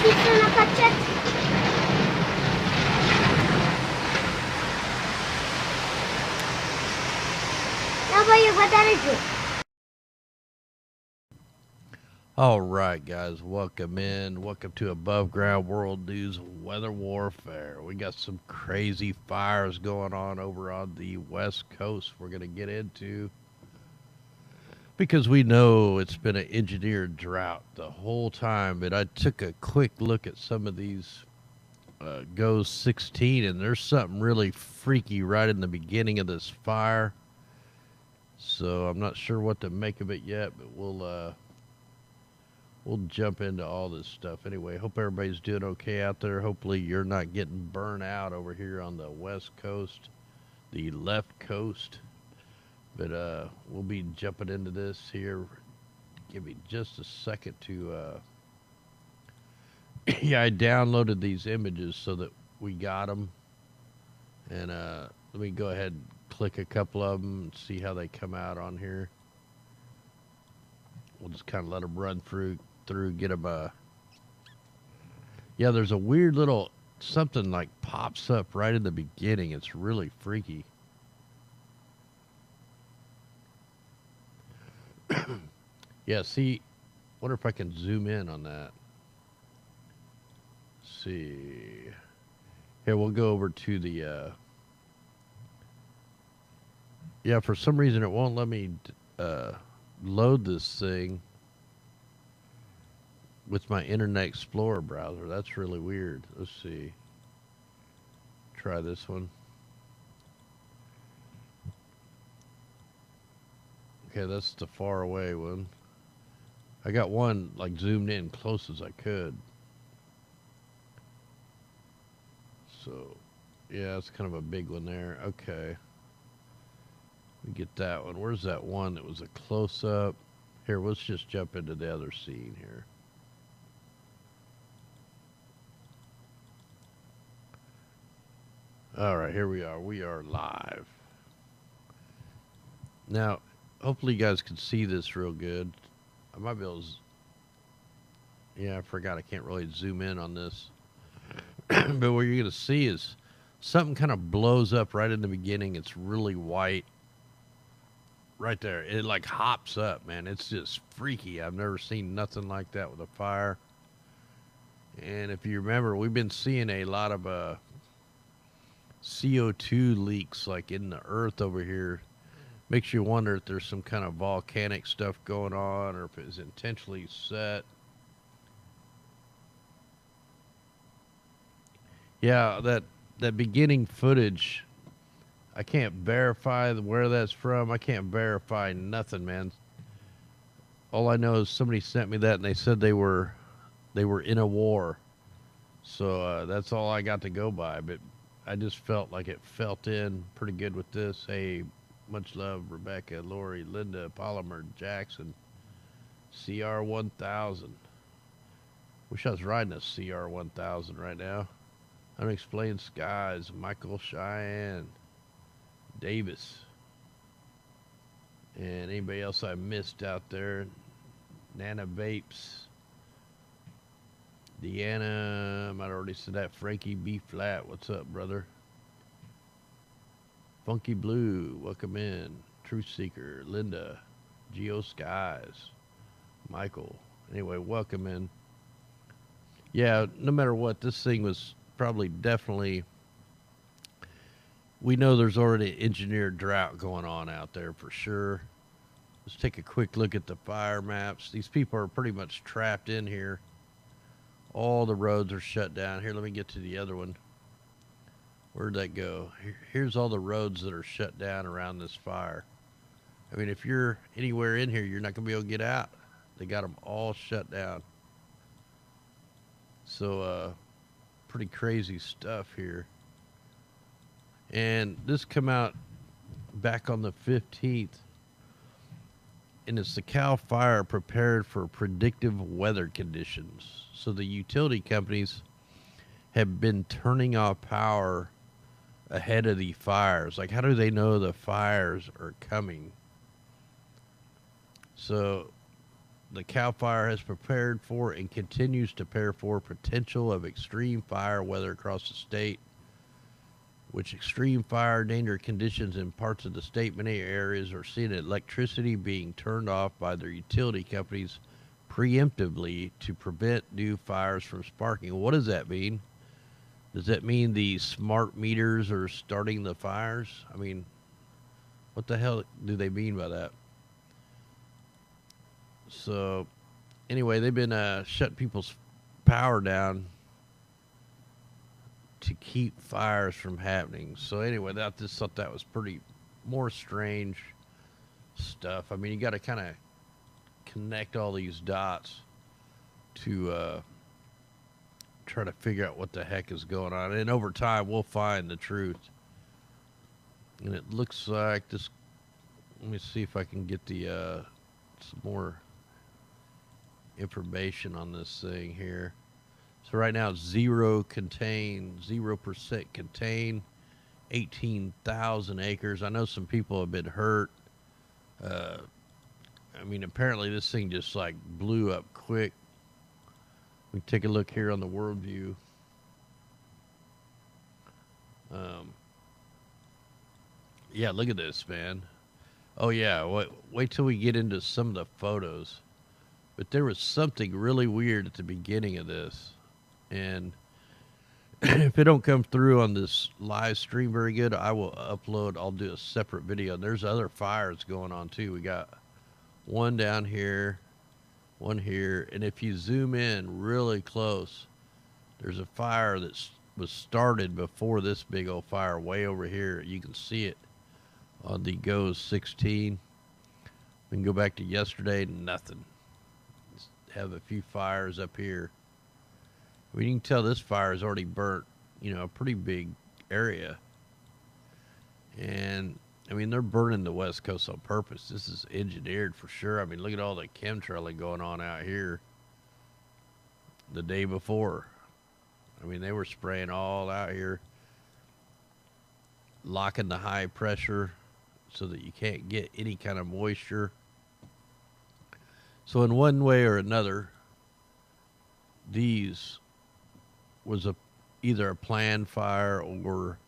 si sono cacciati. No, voglio guardare giù. All right, guys, welcome in. Welcome to Above Ground World News Weather Warfare. We got some crazy fires going on over on the West Coast we're going to get into because we know it's been an engineered drought the whole time. But I took a quick look at some of these GOES 16, and there's something really freaky right in the beginning of this fire. So I'm not sure what to make of it yet, but we'll jump into all this stuff. Anyway, hope everybody's doing okay out there. Hopefully you're not getting burnt out over here on the West Coast, the left coast. But we'll be jumping into this here. Give me just a second to yeah, I downloaded these images so that we got them. And let me go ahead and click a couple of them and see how they come out on here. We'll just kind of let them run through, get them. Yeah, there's a weird little something like pops up right in the beginning. It's really freaky. Yeah, see, wonder if I can zoom in on that. Let's see. Here, we'll go over to the. Yeah, for some reason it won't let me load this thing with my Internet Explorer browser. That's really weird. Let's see. Try this one. Okay, that's the far away one. I got one like zoomed in close as I could. So, yeah, it's kind of a big one there. Okay. We get that one. Where's that one that was a close up? Here, let's just jump into the other scene here. All right, here we are. We are live. Now, hopefully you guys can see this real good. I might be able to... Yeah, I forgot I can't really zoom in on this. But what you're going to see is something kind of blows up right in the beginning. It's really white. Right there. It like hops up, man. It's just freaky. I've never seen nothing like that with a fire. And if you remember, we've been seeing a lot of CO2 leaks like in the earth over here. Makes you wonder if there's some kind of volcanic stuff going on or if it's intentionally set. Yeah, that beginning footage, I can't verify where that's from. I can't verify nothing, man. All I know is somebody sent me that and they said they were in a war. So that's all I got to go by. But I just felt like it felt in pretty good with this. Hey, much love, Rebecca, Lori, Linda, Polymer, Jackson, CR1000. Wish I was riding a CR1000 right now. Unexplained Skies, Michael Cheyenne, Davis, and anybody else I missed out there. Nana Vapes, Deanna, I might have already said that. Frankie B Flat, what's up, brother? Funky Blue, welcome in. Truth Seeker, Linda, Geo Skies, Michael. Anyway, welcome in. Yeah, no matter what, this thing was probably definitely... We know there's already engineered drought going on out there for sure. Let's take a quick look at the fire maps. These people are pretty much trapped in here. All the roads are shut down. Here, let me get to the other one. Where'd that go? Here's all the roads that are shut down around this fire. I mean, if you're anywhere in here, you're not going to be able to get out. They got them all shut down. So, pretty crazy stuff here. And this come out back on the 15th. And it's the Cal Fire prepared for predictive weather conditions. So the utility companies have been turning off power ahead of the fires. Like, how do they know the fires are coming? So the Cal Fire has prepared for and continues to prepare for potential of extreme fire weather across the state, which extreme fire danger conditions in parts of the state. Many areas are seeing electricity being turned off by their utility companies preemptively to prevent new fires from sparking. What does that mean? Does that mean the smart meters are starting the fires? I mean, what the hell do they mean by that? So, anyway, they've been shutting people's power down to keep fires from happening. So, anyway, I just thought that was pretty more strange stuff. I mean, you got to kind of connect all these dots to try to figure out what the heck is going on. And over time, we'll find the truth. And it looks like this. Let me see if I can get the some more information on this thing here. So right now, 0% contain, 18,000 acres. I know some people have been hurt. I mean, apparently this thing just like blew up quick. We take a look here on the world view. Yeah, look at this, man. Oh yeah, wait till we get into some of the photos. But there was something really weird at the beginning of this, and if it don't come through on this live stream very good, I will upload. I'll do a separate video. There's other fires going on too. We got one down here, one here, and if you zoom in really close, there's a fire that was started before this big old fire way over here. You can see it on the GOES 16. We can go back to yesterday, nothing. Just have a few fires up here. I mean, you can tell this fire has already burnt, a pretty big area. And, I mean, they're burning the West Coast on purpose. This is engineered for sure. I mean, look at all the chemtrailing going on out here the day before. I mean, they were spraying all out here, locking the high pressure so that you can't get any kind of moisture. So in one way or another, these was either a planned fire or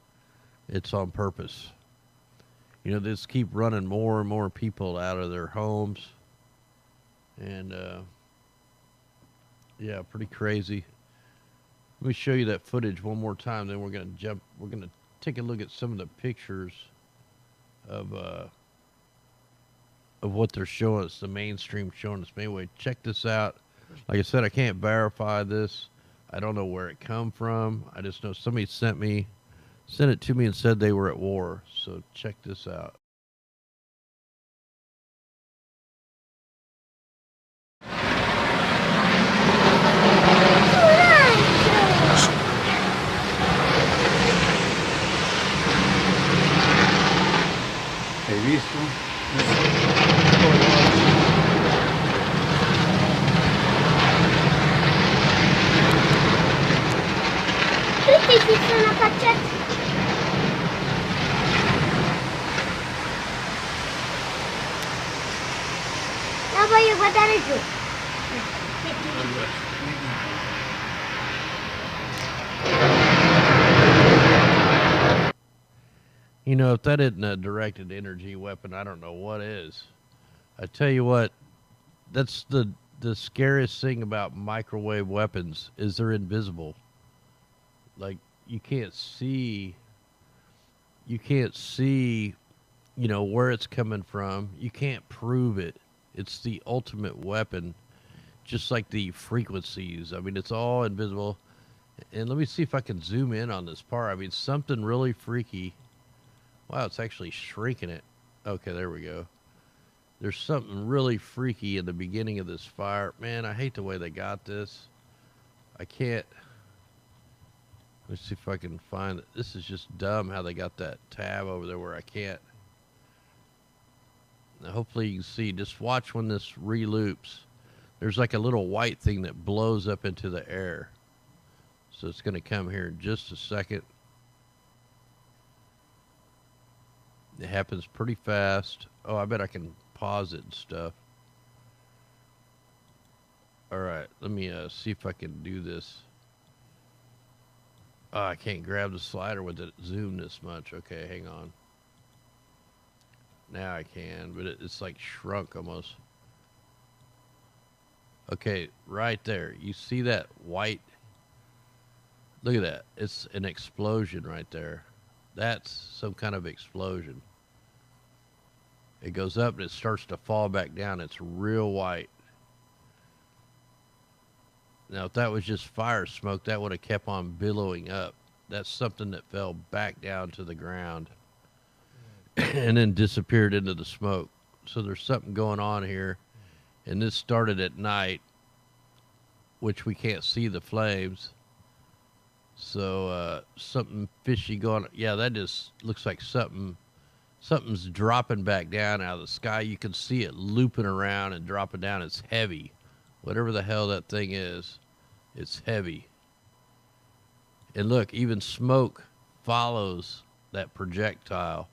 it's on purpose. This keep running more and more people out of their homes. And, yeah, pretty crazy. Let me show you that footage one more time, then we're going to take a look at some of the pictures of what they're showing us, the mainstream showing us. Anyway, check this out. Like I said, I can't verify this. I don't know where it come from. I just know somebody sent it to me and said they were at war. So check this out. Hai visto? Tutti si sono cacciati. La voglio guardare giù. If that isn't a directed energy weapon, I don't know what is. I tell you what, that's the scariest thing about microwave weapons is they're invisible. Like you can't see, where it's coming from. You can't prove it. It's the ultimate weapon, just like the frequencies. I mean, it's all invisible. And let me see if I can zoom in on this part. I mean, something really freaky. Wow, it's actually shrinking it. Okay, there we go. There's something really freaky in the beginning of this fire. Man, I hate the way they got this. I can't. Let's see if I can find it. This is just dumb how they got that tab over there where I can't. Now, hopefully you can see. Just watch when this reloops. There's like a little white thing that blows up into the air. So it's going to come here in just a second. It happens pretty fast. Oh, I bet I can pause it and stuff. All right, let me see if I can do this. Oh, I can't grab the slider with it zoom this much. Okay, hang on. Now I can, but it's like shrunk almost. Okay, right there. You see that white? Look at that. It's an explosion right there. That's some kind of explosion. It goes up and it starts to fall back down. It's real white. Now, if that was just fire smoke, that would have kept on billowing up. That's something that fell back down to the ground and then disappeared into the smoke. So there's something going on here. And this started at night, which we can't see the flames. So something fishy going on. Yeah, that just looks like something's dropping back down out of the sky. You can see it looping around and dropping down. It's heavy. Whatever the hell that thing is, it's heavy. And look, even smoke follows that projectile.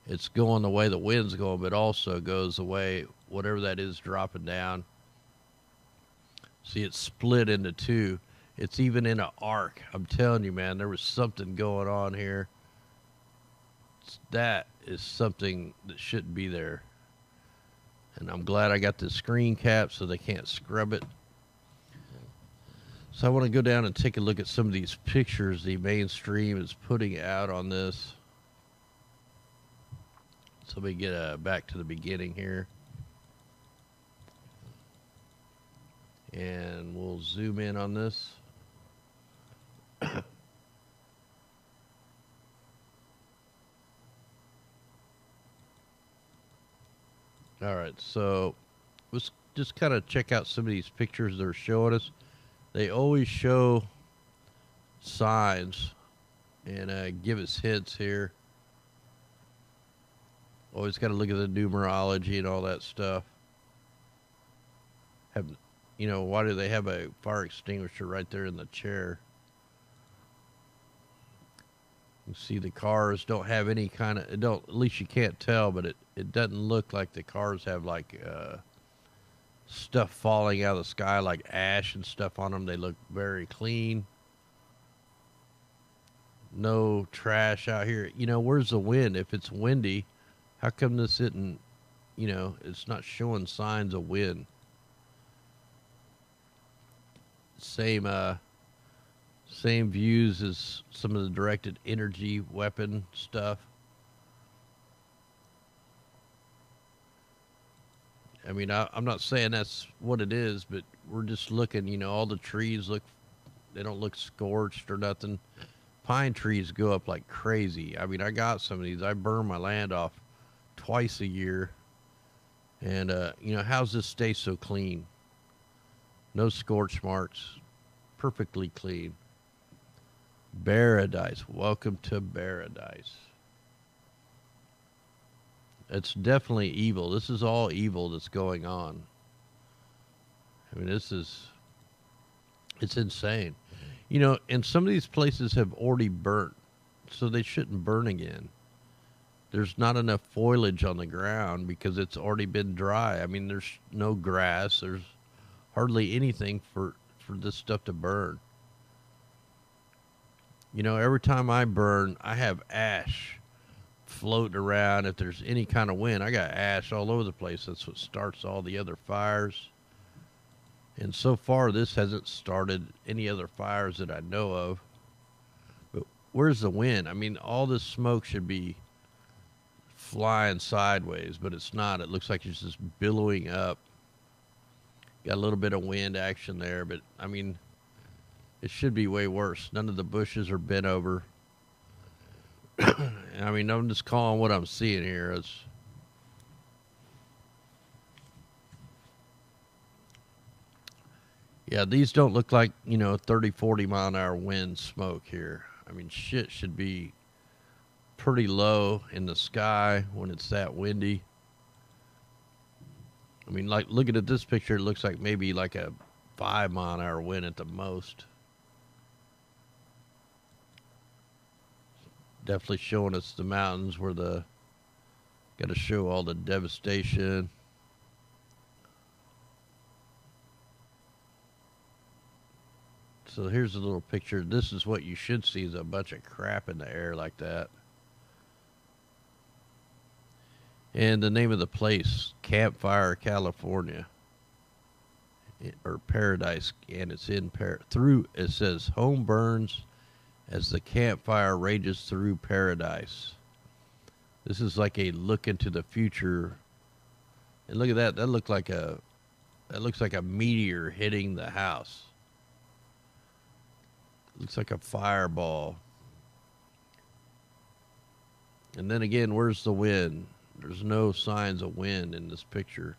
It's going the way the wind's going, but also goes the way whatever that is dropping down. See, it's split into two. It's even in an arc. I'm telling you, man, there was something going on here. That is something that shouldn't be there. And I'm glad I got the screen cap so they can't scrub it. So I want to go down and take a look at some of these pictures the mainstream is putting out on this. So let me get back to the beginning here. And we'll zoom in on this. All right, so let's just kind of check out some of these pictures they're showing us. They always show signs and give us hints here. Always got to look at the numerology and all that stuff. Why do they have a fire extinguisher right there in the chair? You see the cars don't have any kind of, at least you can't tell, but it doesn't look like the cars have like stuff falling out of the sky like ash and stuff on them. They look very clean. No trash out here. Where's the wind? If it's windy, how come this isn't, it's not showing signs of wind? Same views as some of the directed energy weapon stuff. I mean, I'm not saying that's what it is, but we're just looking, all the trees they don't look scorched or nothing. Pine trees go up like crazy. I mean, I got some of these. I burn my land off twice a year. And, how's this stay so clean? No scorch marks. Perfectly clean. Paradise. Welcome to paradise. It's definitely evil. This is all evil that's going on. I mean, it's insane. And some of these places have already burnt, so they shouldn't burn again. There's not enough foliage on the ground because it's already been dry. I mean, there's no grass. There's hardly anything for this stuff to burn. Every time I burn, I have ash floating around. If there's any kind of wind, I got ash all over the place. That's what starts all the other fires. And so far, this hasn't started any other fires that I know of. But where's the wind? I mean, all this smoke should be flying sideways, but it's not. It looks like it's just billowing up. Got a little bit of wind action there, but I mean, it should be way worse. None of the bushes are bent over. I mean, I'm just calling what I'm seeing here. Yeah, these don't look like, 30, 40 mile an hour wind smoke here. I mean, shit should be pretty low in the sky when it's that windy. I mean, like, looking at this picture, it looks like maybe like a 5 mile an hour wind at the most. Definitely showing us the mountains where got to show all the devastation. So here's a little picture. This is what you should see, is a bunch of crap in the air like that. And the name of the place, Campfire, California, or Paradise, and it's in it says home burns as the campfire rages through paradise. This is like a look into the future. And look at that. That looks like a meteor hitting the house. Looks like a fireball. And then again, where's the wind? There's no signs of wind in this picture.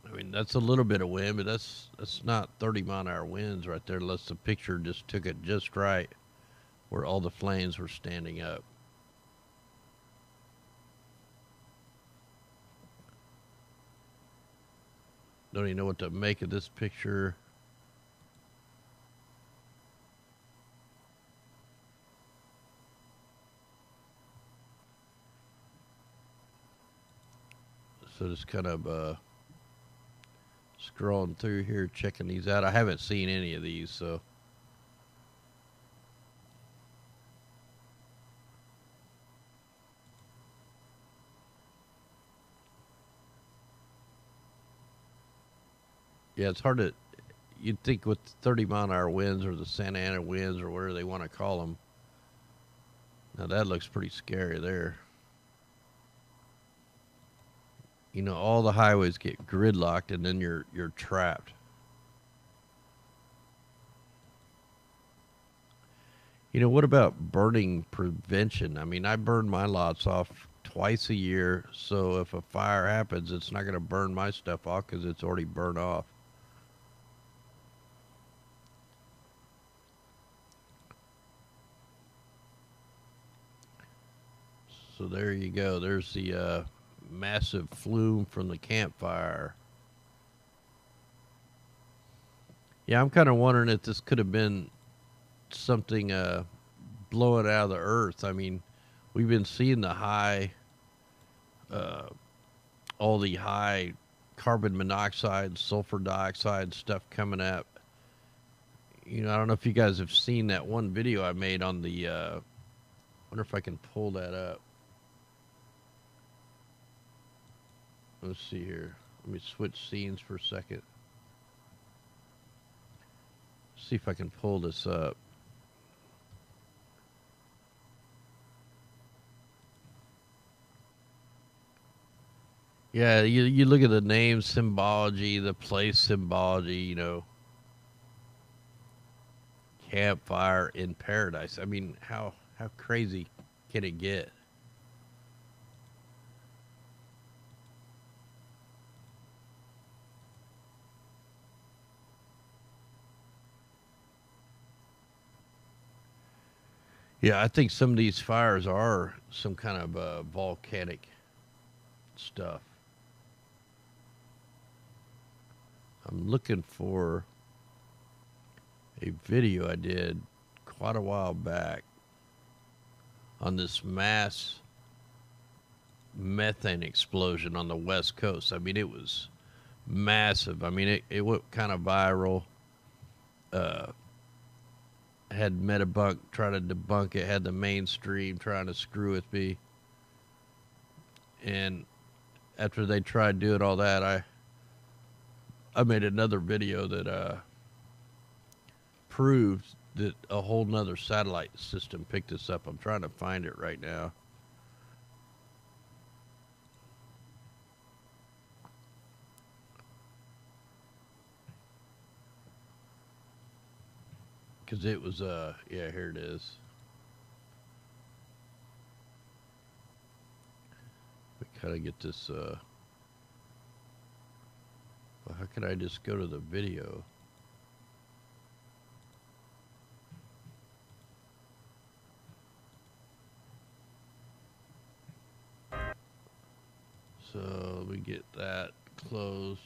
I mean, that's a little bit of wind, but that's not 30-mile-an-hour winds right there, unless the picture just took it just right where all the flames were standing up. Don't even know what to make of this picture. So just kind of scrolling through here, checking these out. I haven't seen any of these, so. Yeah, it's hard to, you'd think with 30-mile-an-hour winds or the Santa Ana winds or whatever they want to call them. Now that looks pretty scary there. You know, all the highways get gridlocked and then you're trapped. You know, what about burning prevention? I mean, I burn my lots off twice a year, so if a fire happens, it's not going to burn my stuff off because it's already burned off. So there you go. There's the massive flume from the campfire. Yeah, I'm kind of wondering if this could have been something blowing out of the earth. I mean, we've been seeing the all the high carbon monoxide, sulfur dioxide stuff coming up. You know, I don't know if you guys have seen that one video I made on the, wonder if I can pull that up. Let's see here. Let me switch scenes for a second. See if I can pull this up. Yeah, you look at the name symbology, the place symbology, you know. Campfire in paradise. I mean, how crazy can it get? Yeah, I think some of these fires are some kind of volcanic stuff. I'm looking for a video I did quite a while back on this mass methane explosion on the West Coast. I mean, it was massive. I mean, it went kind of viral. Had Metabunk try to debunk it, had the mainstream trying to screw with me. And after they tried doing all that, I made another video that proved that a whole nother satellite system picked this up. I'm trying to find it right now. Because it was, yeah, here it is. We kind of get this, well, how can I just go to the video? So we get that closed.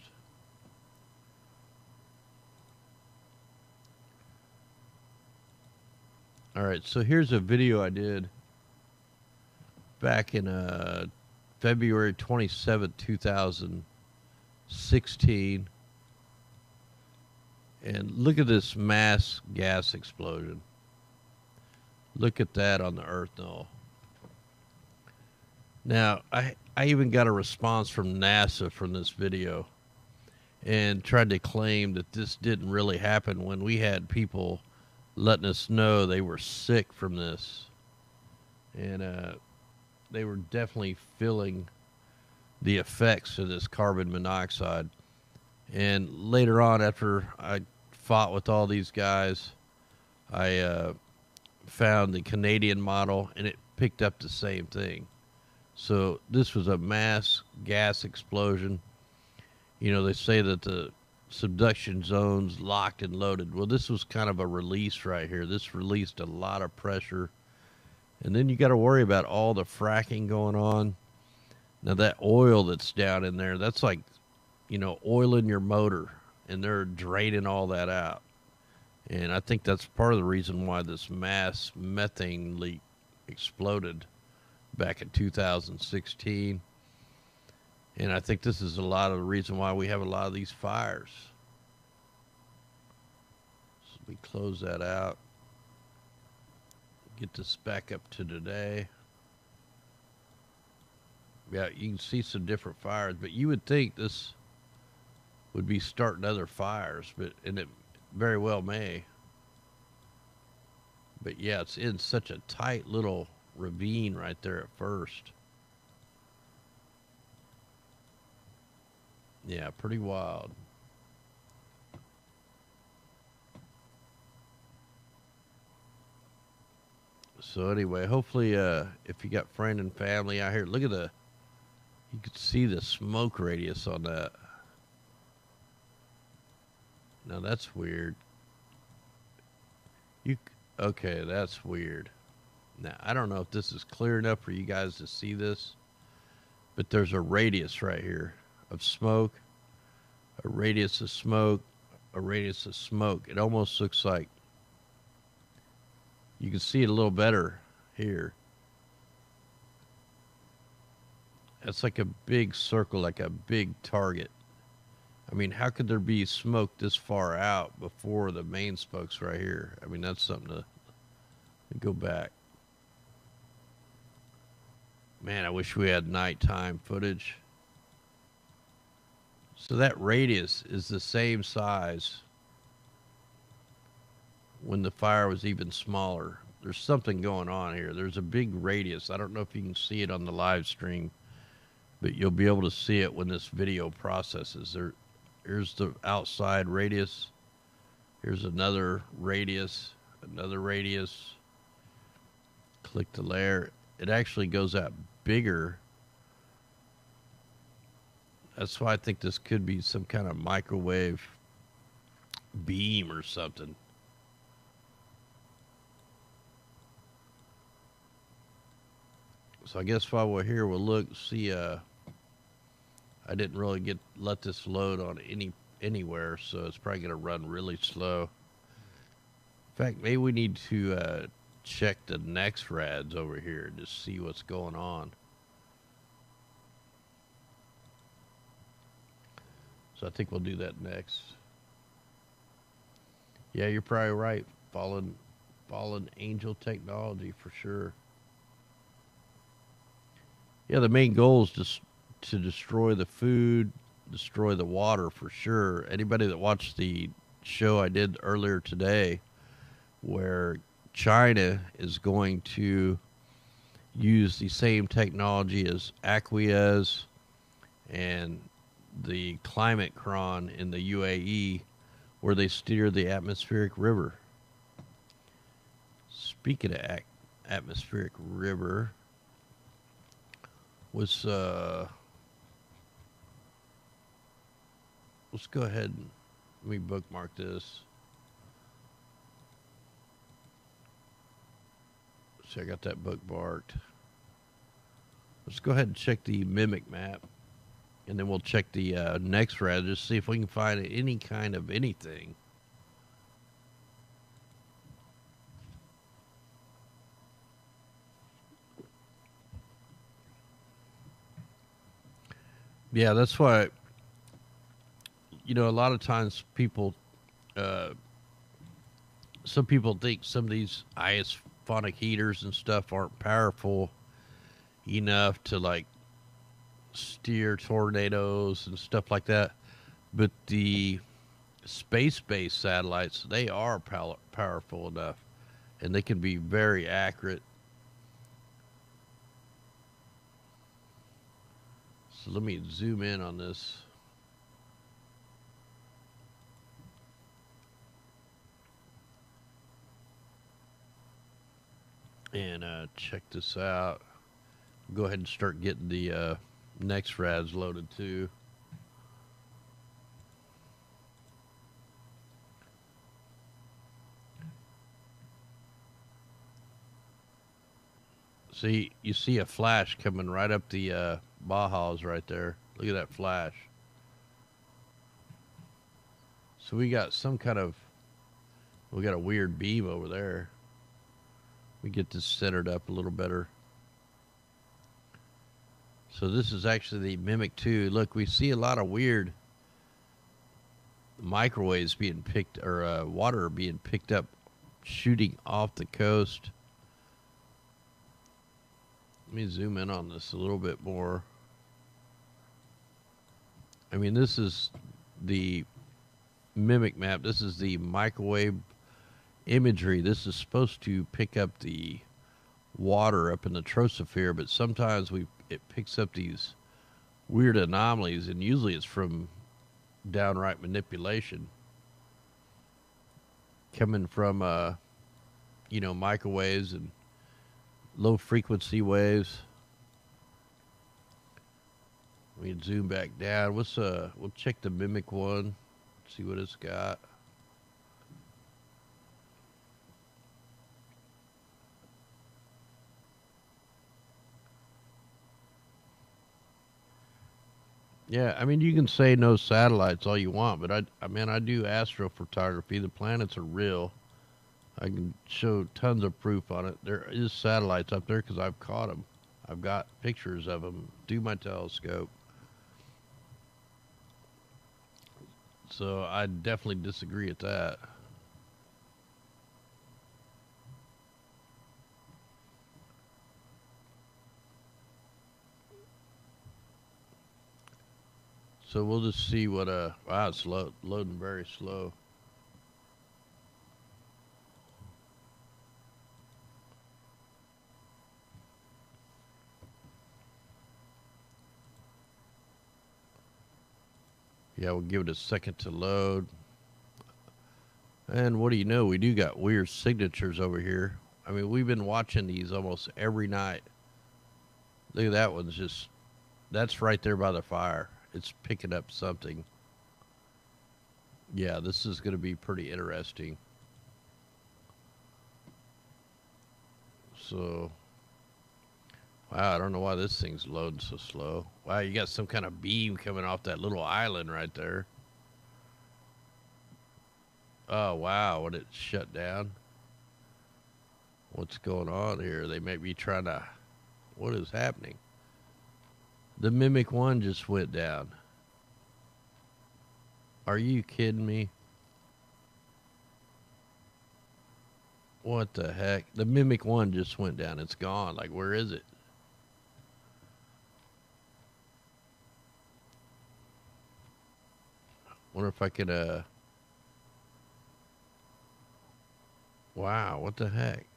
All right, so here's a video I did back in February 27th, 2016. And look at this mass gas explosion. Look at that on the Earth Null. Now, I even got a response from NASA from this video and tried to claim that this didn't really happen when we had people letting us know they were sick from this. And they were definitely feeling the effects of this carbon monoxide. And later on, after I fought with all these guys, I found the Canadian model, and it picked up the same thing. So this was a mass gas explosion. You know, they say that the subduction zone's locked and loaded. Well, this was kind of a release right here. This released a lot of pressure. And then you got to worry about all the fracking going on. Now, that oil that's down in there, that's like, you know, oiling your motor, and they're draining all that out. And I think that's part of the reason why this mass methane leak exploded back in 2016. And I think this is a lot of the reason why we have a lot of these fires. So we close that out. Get this back up to today. Yeah, you can see some different fires, but you would think this would be starting other fires, and it very well may. But yeah, it's in such a tight little ravine right there at first. Yeah, pretty wild. So anyway, hopefully if you got friend and family out here, look at you can see the smoke radius on that. Now that's weird. Okay, that's weird. Now, I don't know if this is clear enough for you guys to see this, but there's a radius right here of smoke, a radius of smoke, a radius of smoke. It almost looks like you can see it a little better here. That's like a big circle, like a big target. I mean, how could there be smoke this far out before the main smoke's right here? I mean, that's something to go back. Man, I wish we had nighttime footage. So that radius is the same size when the fire was even smaller. There's something going on here. There's a big radius. I don't know if you can see it on the live stream, but you'll be able to see it when this video processes. Here's the outside radius. Here's another radius, another radius. Click the layer. It actually goes out bigger. That's why I think this could be some kind of microwave beam or something. So I guess while we're here, we'll look, see, I didn't really let this load on anywhere, so it's probably going to run really slow. In fact, maybe we need to check the next rads over here to see what's going on. So I think we'll do that next. Yeah, you're probably right. Fallen angel technology for sure. Yeah, the main goal is just to destroy the food, destroy the water for sure. Anybody that watched the show I did earlier today, where China is going to use the same technology as Aqueous and the climate cron in the UAE, where they steer the atmospheric river. Speaking of atmospheric river, let's go ahead and let me bookmark this. So I got that bookmarked. Let's go ahead and check the mimic map, and then we'll check the next rad, just see if we can find any kind of anything. Yeah, that's why, you know, a lot of times people Uh, some people think some of these isophonic heaters and stuff aren't powerful enough to like steer tornadoes and stuff like that. But the space-based satellites, they are powerful enough, and they can be very accurate. So let me zoom in on this. And check this out. Go ahead and start getting the next rads loaded too. See, you see a flash coming right up the Bajas right there. Look at that flash. So we got we got a weird beam over there. We get this centered up a little better. So this is actually the Mimic 2. Look, we see a lot of weird microwaves being picked, or water being picked up, shooting off the coast. Let me zoom in on this a little bit more. I mean, this is the Mimic map. This is the microwave imagery. This is supposed to pick up the water up in the troposphere, but sometimes it picks up these weird anomalies, and usually it's from downright manipulation coming from microwaves and low frequency waves. We can zoom back down. We'll check the Mimic one, see what it's got. Yeah, I mean, you can say no satellites all you want, but I do astrophotography. The planets are real. I can show tons of proof on it. There is satellites up there because I've caught them. I've got pictures of them through my telescope. So I definitely disagree with that. So we'll just see what wow, it's loading very slow. Yeah, we'll give it a second to load. And what do you know? We do got weird signatures over here. I mean, we've been watching these almost every night. Look at that one's that's right there by the fire. It's picking up something. Yeah, this is going to be pretty interesting. So, wow, I don't know why this thing's loading so slow. Wow, you got some kind of beam coming off that little island right there. Oh, wow, what it shut down? What's going on here? They may be trying to... What is happening? The Mimic 1 just went down. Are you kidding me? What the heck? The Mimic 1 just went down. It's gone. Like, where is it? Wonder if I could, Wow, what the heck?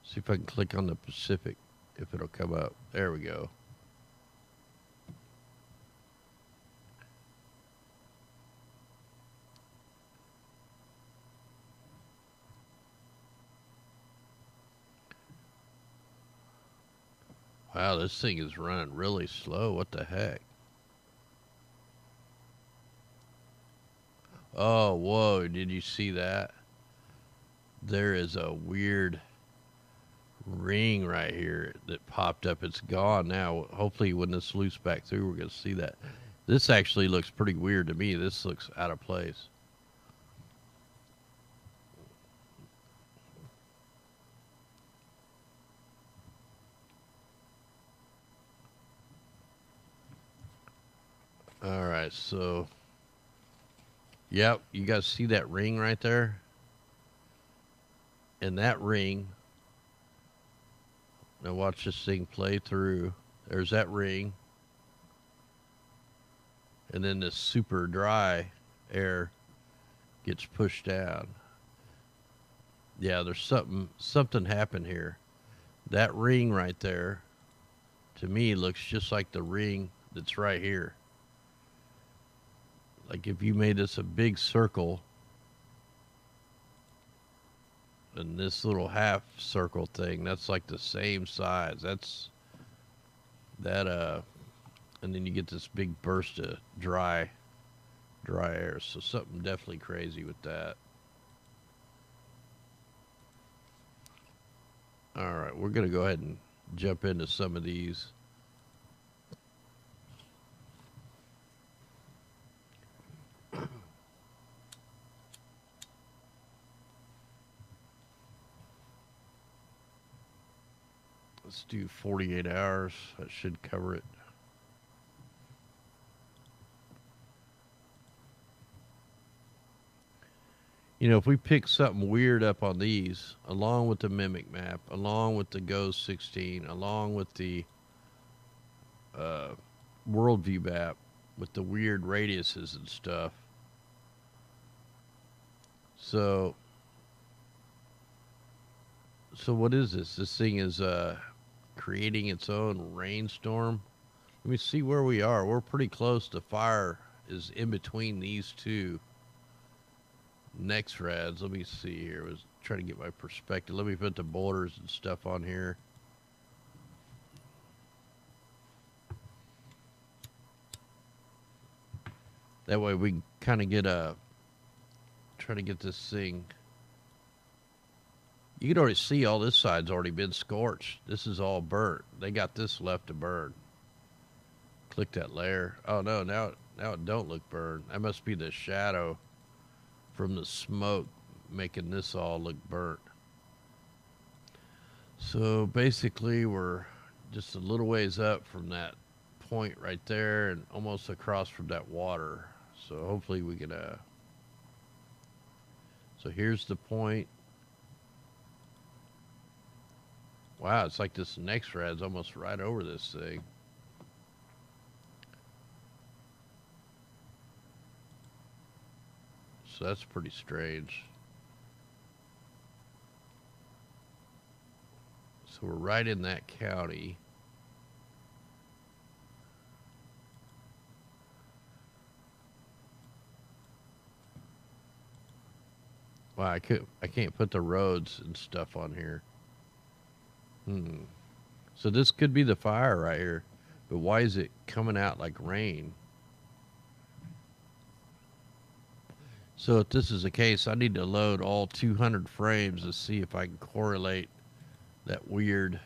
See if I can click on the Pacific, if it'll come up. There we go. Wow, this thing is running really slow. What the heck? Oh, whoa, did you see that? There is a weird ring right here that popped up. It's gone now. Hopefully when this loops back through, we're going to see that. This actually looks pretty weird to me. This looks out of place. All right, so yep, you guys see that ring right there? And that ring, now watch this thing play through. There's that ring. And then this super dry air gets pushed down. Yeah, there's something happened here. That ring right there, to me, looks just like the ring that's right here. Like if you made this a big circle, and this little half circle thing, that's like the same size. That's that and then you get this big burst of dry air. So something definitely crazy with that. All right, we're gonna go ahead and jump into some of these. Let's do 48 hours. That should cover it. You know, if we pick something weird up on these, along with the mimic map, along with the GOES 16, along with the uh, worldview map, with the weird radiuses and stuff. So, so what is this? This thing is creating its own rainstorm. Let me see where we are. We're pretty close. The fire is in between these two next rads. Let me see here. I was trying to get my perspective. Let me put the borders and stuff on here. That way we can kind of get try to get this thing. You can already see all this side's already been scorched. This is all burnt. They got this left to burn. Click that layer. Oh no, now it don't look burned. That must be the shadow from the smoke making this all look burnt. So basically we're just a little ways up from that point right there and almost across from that water. So hopefully we can so here's the point. Wow, it's like this next rad's almost right over this thing. So that's pretty strange. So we're right in that county. Wow, I can't put the roads and stuff on here. So this could be the fire right here, but why is it coming out like rain? So if this is the case, I need to load all 200 frames to see if I can correlate that weird,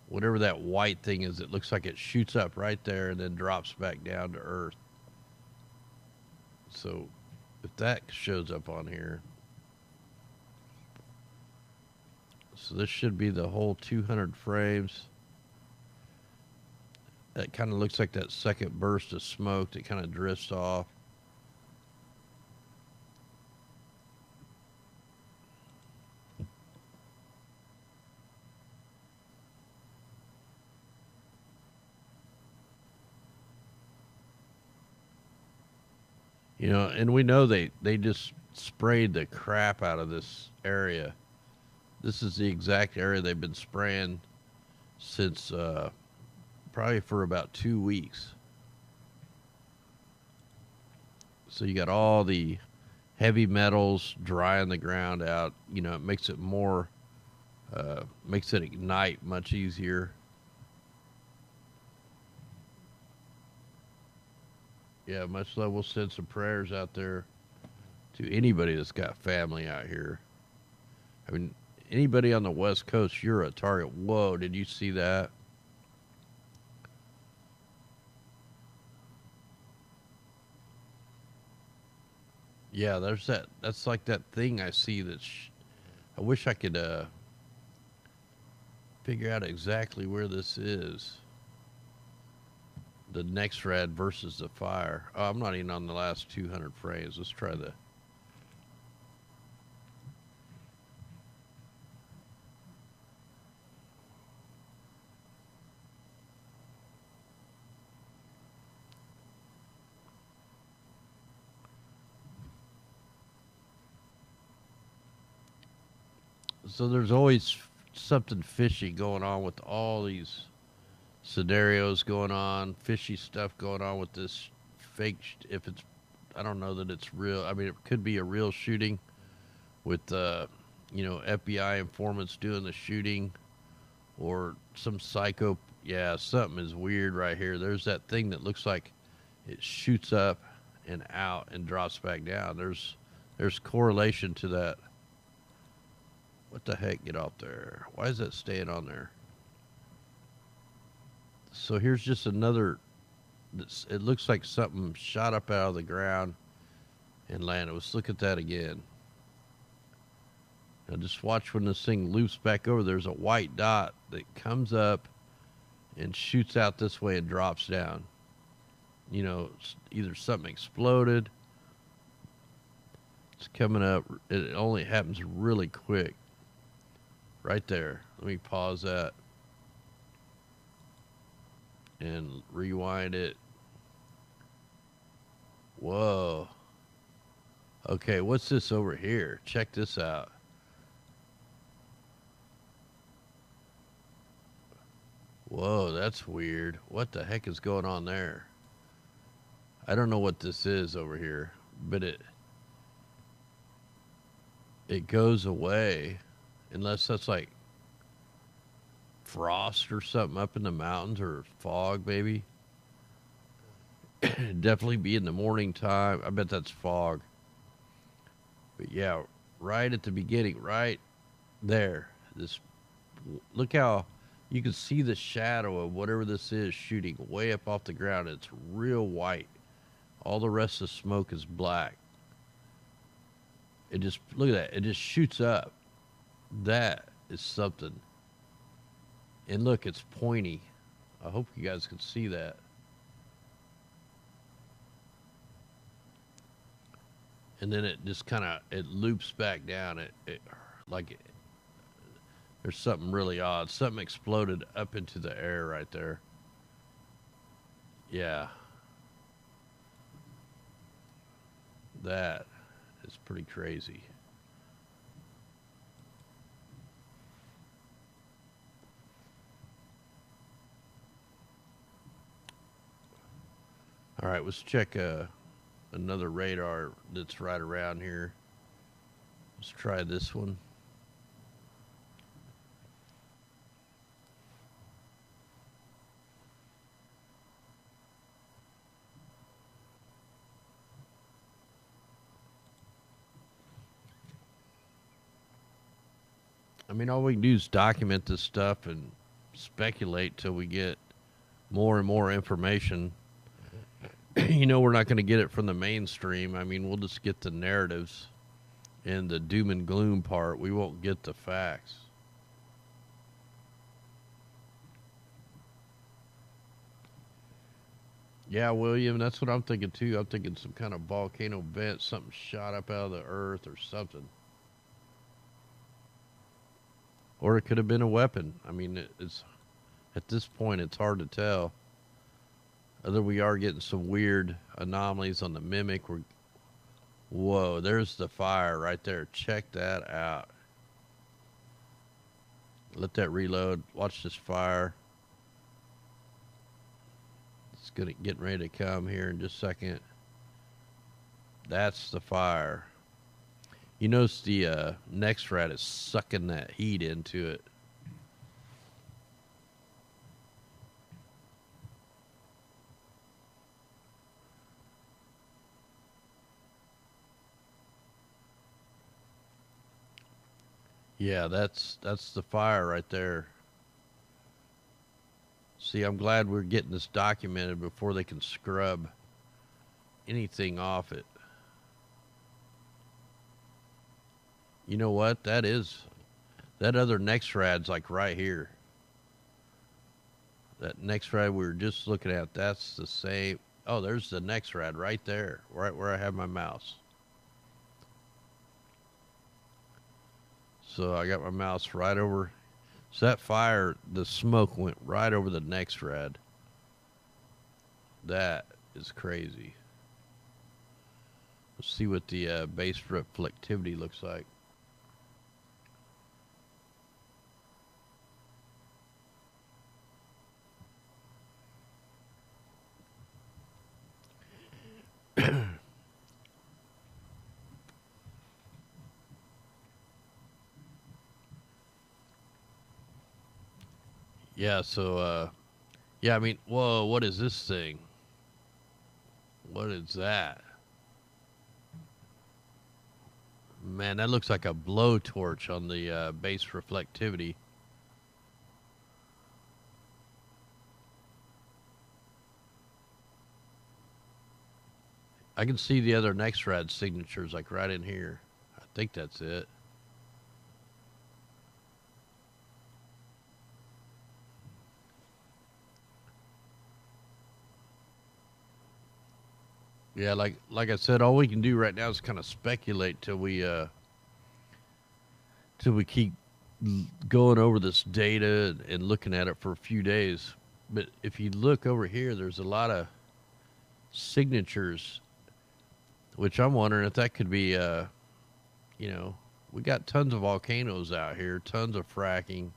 whatever that white thing is. It looks like it shoots up right there and then drops back down to earth. So if that shows up on here, so this should be the whole 200 frames. That kind of looks like that second burst of smoke that kind of drifts off. You know, and we know they just sprayed the crap out of this area. This is the exact area they've been spraying since probably for about 2 weeks. So you got all the heavy metals drying the ground out. You know, it makes it more, makes it ignite much easier. Yeah, much love. We'll send some prayers out there to anybody that's got family out here. I mean, anybody on the West Coast, you're a target. Whoa, did you see that? Yeah, there's that. That's like that thing I see that's. I wish I could figure out exactly where this is. the next red versus the fire. Oh, I'm not even on the last 200 frames. Let's try the. So there's always something fishy going on with all these scenarios going on, fishy stuff going on with this fake. If it's, I don't know that it's real. I mean, it could be a real shooting with, FBI informants doing the shooting, or some psycho. Yeah, something is weird right here. There's that thing that looks like it shoots up and out and drops back down. There's correlation to that. What the heck? Get off there. Why is that staying on there? So here's just another. It looks like something shot up out of the ground and landed. Let's look at that again. Now just watch when this thing loops back over. There's a white dot that comes up and shoots out this way and drops down. Either something exploded. It's coming up. It only happens really quick. Right there. Let me pause that and rewind it. Whoa. Okay, what's this over here? Check this out. Whoa, that's weird. What the heck is going on there? I don't know what this is over here, but it goes away. Unless that's like frost or something up in the mountains, or fog, maybe. Definitely be in the morning time. I bet that's fog. But yeah, right at the beginning, right there. Look how you can see the shadow of whatever this is shooting way up off the ground. It's real white. All the rest of the smoke is black. Look at that. It just shoots up. That is something. And look, it's pointy. I hope you guys can see that. And then it just it loops back down. There's something really odd. Something exploded up into the air right there. Yeah. That is pretty crazy. All right, let's check another radar that's right around here. Let's try this one. I mean, all we can do is document this stuff and speculate till we get more and more information. We're not going to get it from the mainstream. I mean, we'll just get the narratives and the doom and gloom part. We won't get the facts. Yeah, William, that's what I'm thinking too. I'm thinking some kind of volcano vent, something shot up out of the earth or something. Or it could have been a weapon. I mean, it's at this point, it's hard to tell. Although we are getting some weird anomalies on the mimic. Whoa, there's the fire right there. Check that out. Let that reload. Watch this fire. It's getting ready to come here in just a second. That's the fire. You notice the next rat is sucking that heat into it. Yeah, that's the fire right there. See, I'm glad we're getting this documented before they can scrub anything off it. You know what? That other next rad's like right here. That next rad we were just looking at, that's the same. Oh, there's the next rad right there, right where I have my mouse. So I got my mouse right over. So that fire, the smoke went right over the next rad. That is crazy. Let's see what the base reflectivity looks like. Yeah, so yeah, I mean, whoa, what is this thing? What is that? Man, that looks like a blowtorch on the base reflectivity. I can see the other next rad signatures like right in here. I think that's it. Yeah, like I said, all we can do right now is kind of speculate till we keep going over this data and looking at it for a few days. But if you look over here, there's a lot of signatures, which I'm wondering if that could be, you know, we got tons of volcanoes out here, tons of fracking.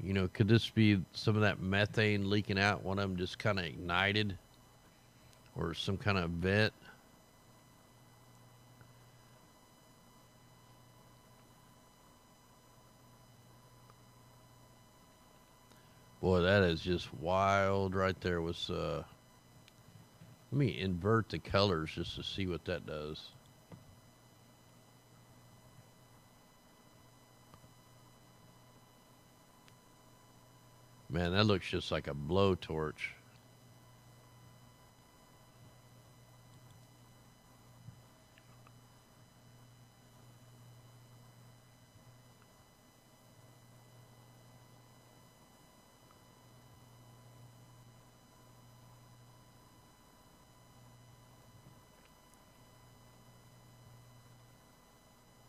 You know, could this be some of that methane leaking out? One of them just kind of ignited, or some kind of vent. Boy, that is just wild right there. Let me invert the colors just to see what that does. Man, that looks just like a blowtorch.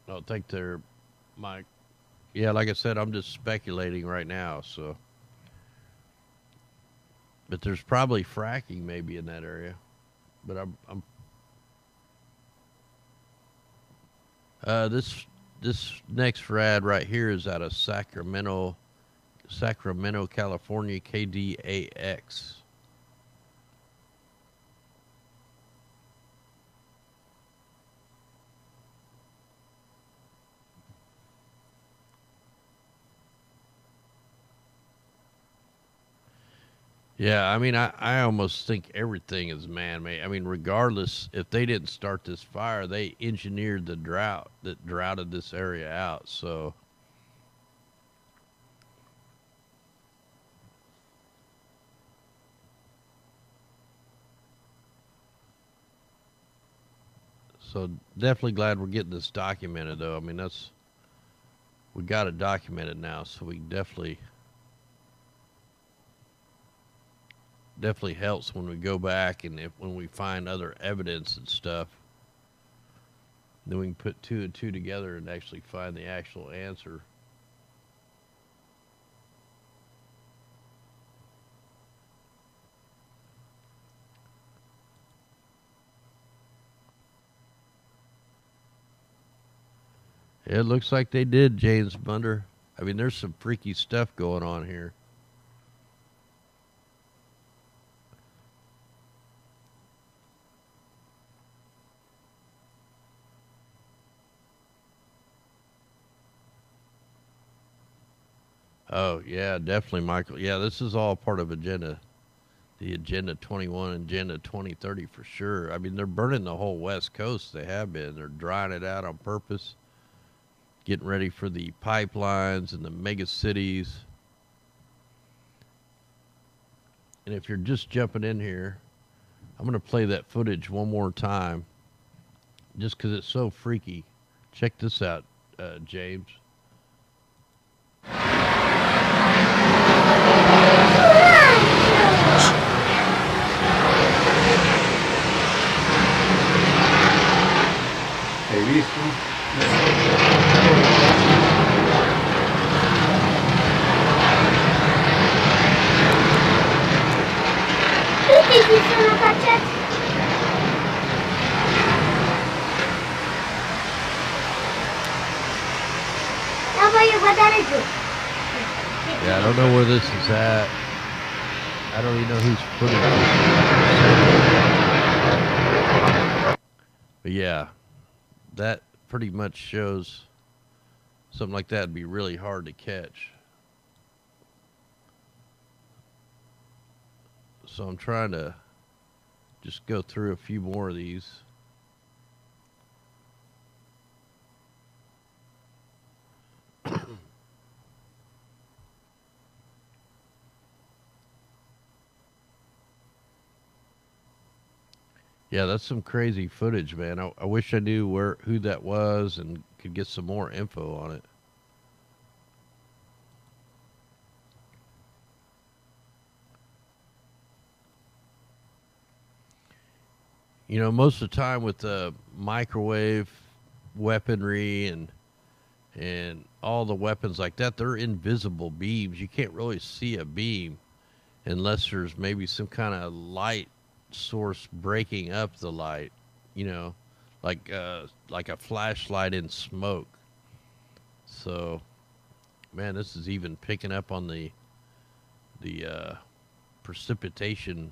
I don't think they're my. Yeah, like I said, I'm just speculating right now. So, but there's probably fracking maybe in that area. But this next rad right here is out of Sacramento, California, KDAX. Yeah, I mean, I almost think everything is man-made. I mean, regardless, if they didn't start this fire, they engineered the drought that droughted this area out. So, definitely glad we're getting this documented, though. I mean, we got it documented now, so we definitely helps when we go back and when we find other evidence and stuff. Then we can put two and two together and actually find the actual answer. It looks like they did, James Bunder. I mean, there's some freaky stuff going on here. Oh, yeah, definitely, Michael. Yeah, this is all part of the Agenda 21 and Agenda 2030 for sure. I mean, they're burning the whole West Coast. They have been. They're drying it out on purpose, getting ready for the pipelines and the mega cities. And if you're just jumping in here, I'm going to play that footage one more time just because it's so freaky. Check this out, James. Ah! what that is. Yeah, I don't know where this is at. I don't even know who's footage this is. But yeah, that pretty much shows something like that would be really hard to catch. So I'm trying to just go through a few more of these. Yeah, that's some crazy footage, man. I wish I knew who that was and could get some more info on it. You know, most of the time with the microwave weaponry and all the weapons like that, they're invisible beams. You can't really see a beam unless there's maybe some kind of light source breaking up the light, you know, like a flashlight in smoke. So, man, this is even picking up on the precipitation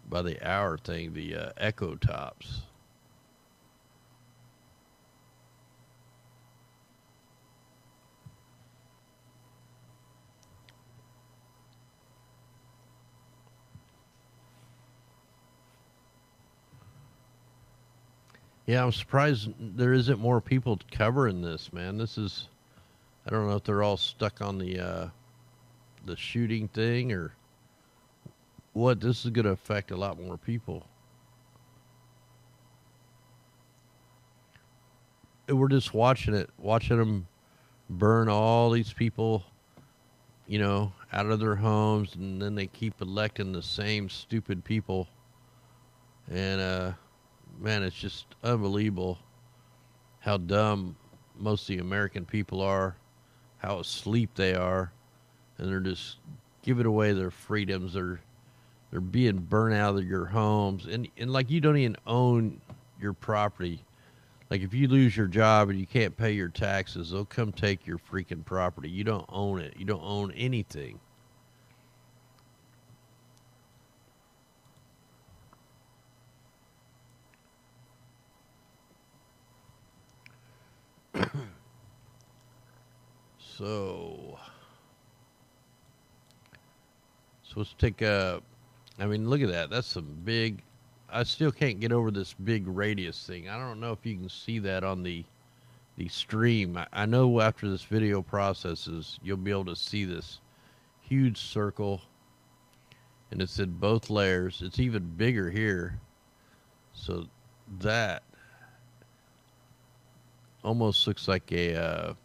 by the hour thing, the echo tops. Yeah, I'm surprised there isn't more people covering this, man. This is, I don't know if they're all stuck on the shooting thing or what. This is going to affect a lot more people. And we're just watching them burn all these people, you know, out of their homes, and then they keep electing the same stupid people. And man, it's just unbelievable how dumb most of the American people are, how asleep they are, and they're just giving away their freedoms. They're being burnt out of your homes, and like you don't even own your property. Like if you lose your job and you can't pay your taxes, they'll come take your freaking property. You don't own it. You don't own anything. So let's take a. I mean, look at that. That's some big. I still can't get over this big radius thing. I don't know if you can see that on the stream. I know after this video processes, you'll be able to see this huge circle, and it's in both layers. It's even bigger here. So that almost looks like a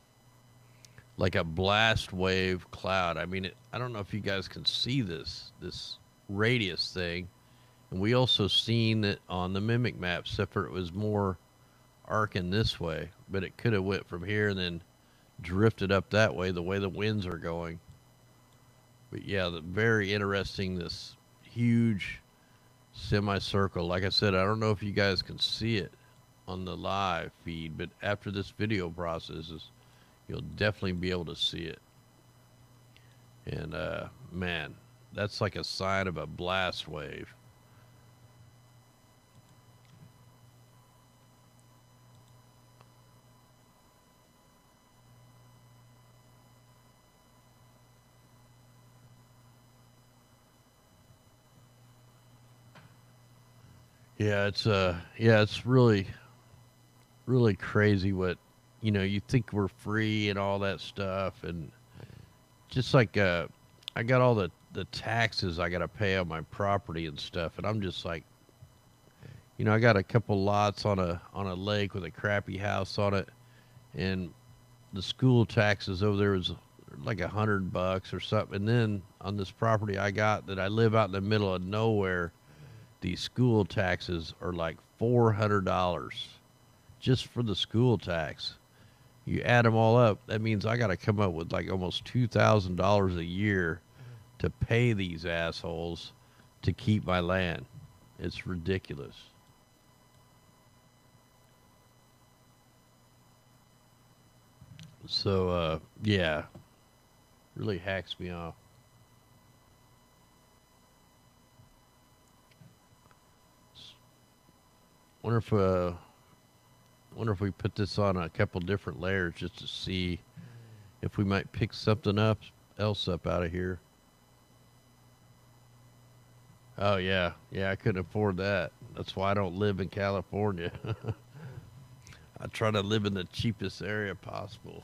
blast wave cloud. I mean, I don't know if you guys can see this radius thing. And we also seen it on the mimic map, except for it was more arcing this way. But it could have went from here and then drifted up that way, the way the winds are going. But yeah, very interesting, this huge semicircle. Like I said, I don't know if you guys can see it on the live feed, but after this video processes, you'll definitely be able to see it. And man, that's like a sign of a blast wave. Yeah, it's really really crazy what, you know, you think we're free and all that stuff, and just like I got all the taxes I got to pay on my property and stuff, and I'm just like, you know, I got a couple lots on a lake with a crappy house on it, and the school taxes over there was like $100 or something. And then on this property I got that I live out in the middle of nowhere, the school taxes are like $400 just for the school tax. You add them all up, that means I got to come up with like almost $2,000 a year to pay these assholes to keep my land. It's ridiculous. So, yeah, really hacks me off. Wonder if, wonder if we put this on a couple different layers just to see if we might pick something else up out of here. Oh yeah, yeah, I couldn't afford that. That's why I don't live in California. I try to live in the cheapest area possible.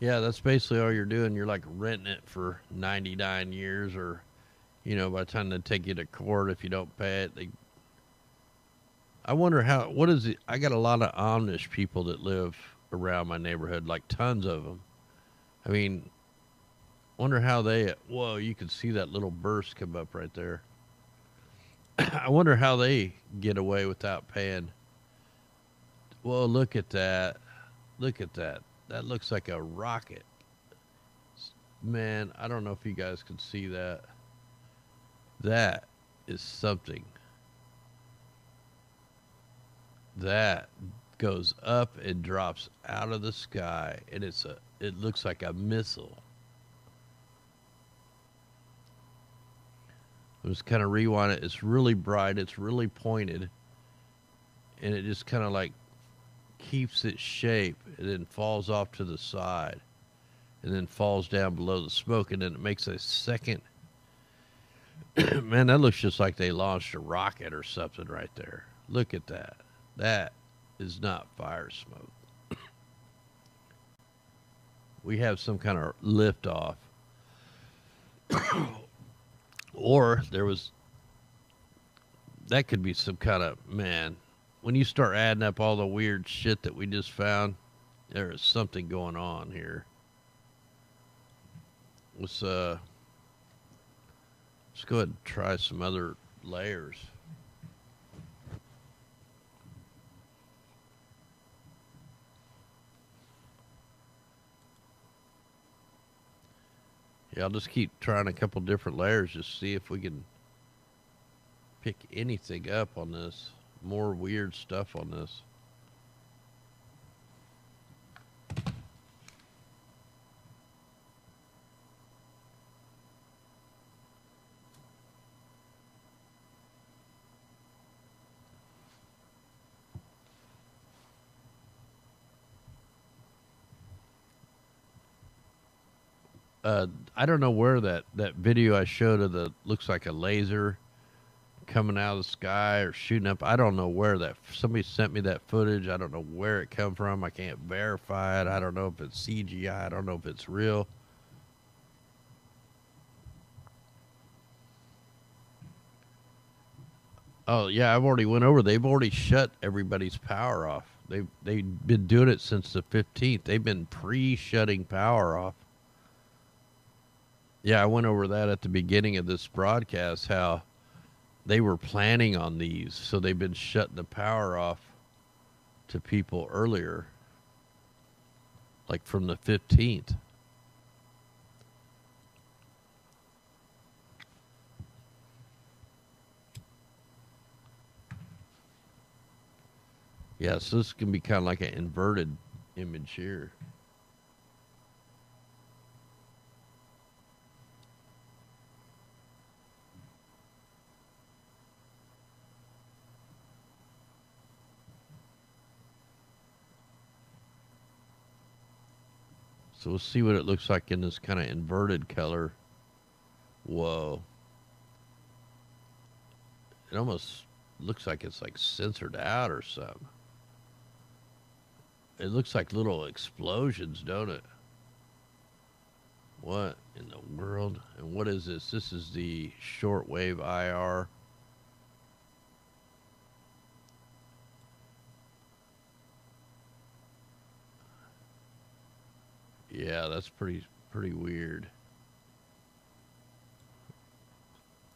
Yeah, that's basically all you're doing. You're like renting it for 99 years, or, by the time they take you to court, if you don't pay it, I wonder what is it? I got a lot of Amish people that live around my neighborhood, like tons of them. I mean, wonder how whoa, you can see that little burst come up right there. I wonder how they get away without paying. Well, look at that. Look at that. That looks like a rocket. Man, I don't know if you guys can see that. That is something. That goes up and drops out of the sky, and it looks like a missile. I'm just kind of rewind it. It's really bright. It's really pointed, and it just kind of like keeps its shape and then falls off to the side and then falls down below the smoke, and then it makes a second. Man, that looks just like they launched a rocket or something right there. Look at that. That is not fire smoke. We have some kind of lift off. Or that could be some kind of, man, when you start adding up all the weird shit that we just found, there is something going on here. Let's go ahead and try some other layers. Yeah, I'll just keep trying a couple different layers, just see if we can pick anything up on this. More weird stuff on this. I don't know where that video I showed of looks like a laser coming out of the sky or shooting up. I don't know where somebody sent me that footage. I don't know where it come from. I can't verify it. I don't know if it's CGI. I don't know if it's real. Oh yeah, I've already went over. They've already shut everybody's power off. They've been doing it since the 15th. They've been pre-shutting power off. Yeah, I went over that at the beginning of this broadcast, how they were planning on these, so they've been shutting the power off to people earlier, like from the 15th. Yeah, so this can be kind of like an inverted image here. So we'll see what it looks like in this kind of inverted color. Whoa. It almost looks like it's like censored out or something. It looks like little explosions, don't it? What in the world? And what is this? This is the shortwave IR. Yeah, that's pretty weird.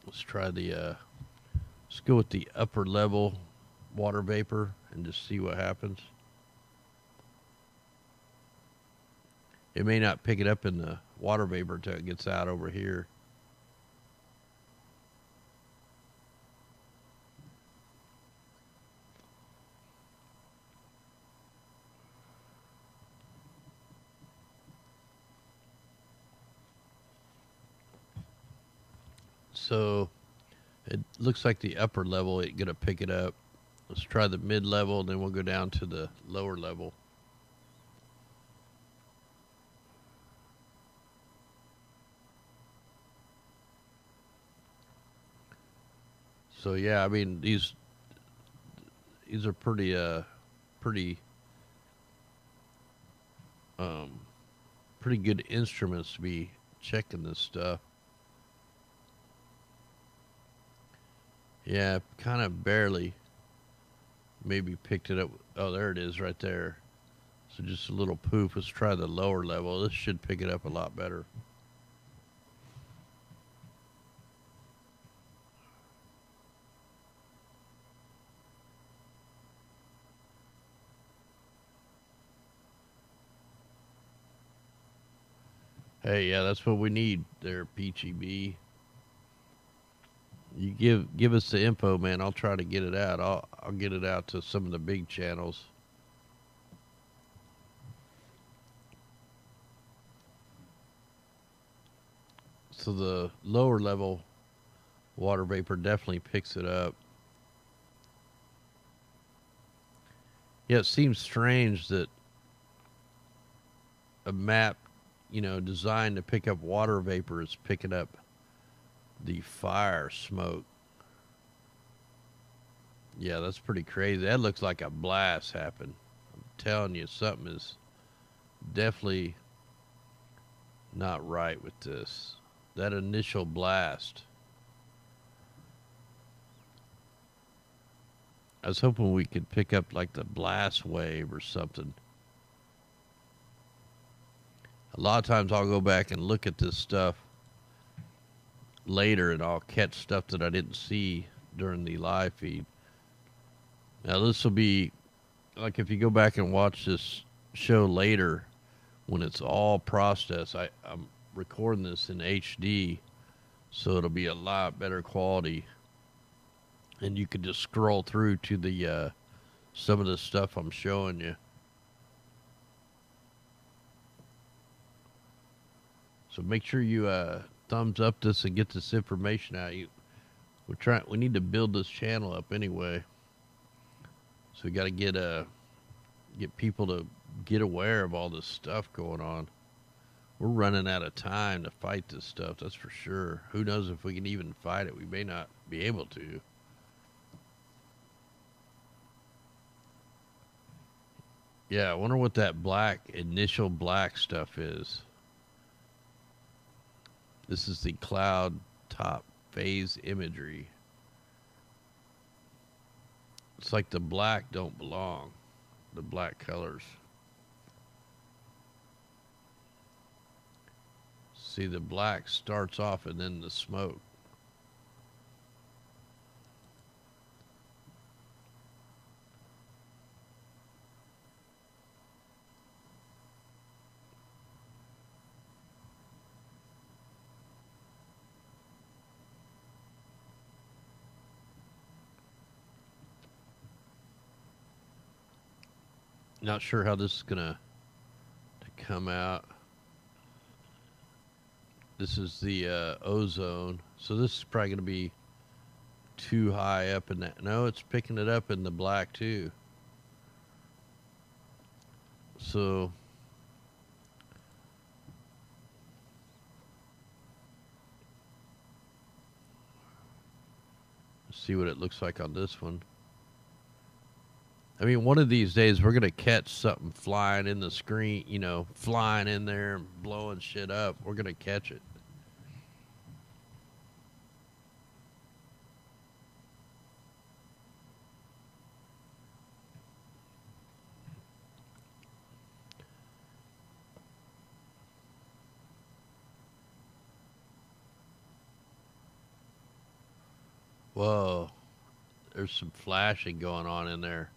Let's try let's go with the upper level water vapor and just see what happens. It may not pick it up in the water vapor until it gets out over here. So it looks like the upper level it's gonna pick it up. Let's try the mid level, and then we'll go down to the lower level. So yeah, I mean these are pretty um pretty good instruments to be checking this stuff. Yeah, kind of barely maybe picked it up. Oh, there it is right there. So just a little poof. Let's try the lower level. This should pick it up a lot better. Hey, yeah, that's what we need there, PG&E. You give us the info, man. I'll try to get it out. I'll get it out to some of the big channels. So the lower level water vapor definitely picks it up. Yeah, it seems strange that a map, designed to pick up water vapor is picking up the fire smoke. Yeah, that's pretty crazy. That looks like a blast happened. I'm telling you, something is definitely not right with this. That initial blast. I was hoping we could pick up like the blast wave or something. A lot of times I'll go back and look at this stuff later and I'll catch stuff that I didn't see during the live feed. Now, this will be like if you go back and watch this show later when it's all processed. I'm recording this in HD, so it'll be a lot better quality. And you can just scroll through to the some of the stuff I'm showing you. So make sure you thumbs up this and get this information out. We need to build this channel up anyway. So we got to get people to get aware of all this stuff going on. We're running out of time to fight this stuff, that's for sure. Who knows if we can even fight it? We may not be able to. Yeah, I wonder what that initial black stuff is. This is the cloud top phase imagery. It's like the black don't belong, the black colors. See, the black starts off and then the smoke. Not sure how this is gonna come out. This is the ozone, so this is probably gonna be too high up in that. No, it's picking it up in the black too. So let's see what it looks like on this one. I mean, one of these days we're gonna catch something flying in the screen, flying in there and blowing shit up. We're gonna catch it. Whoa, there's some flashing going on in there.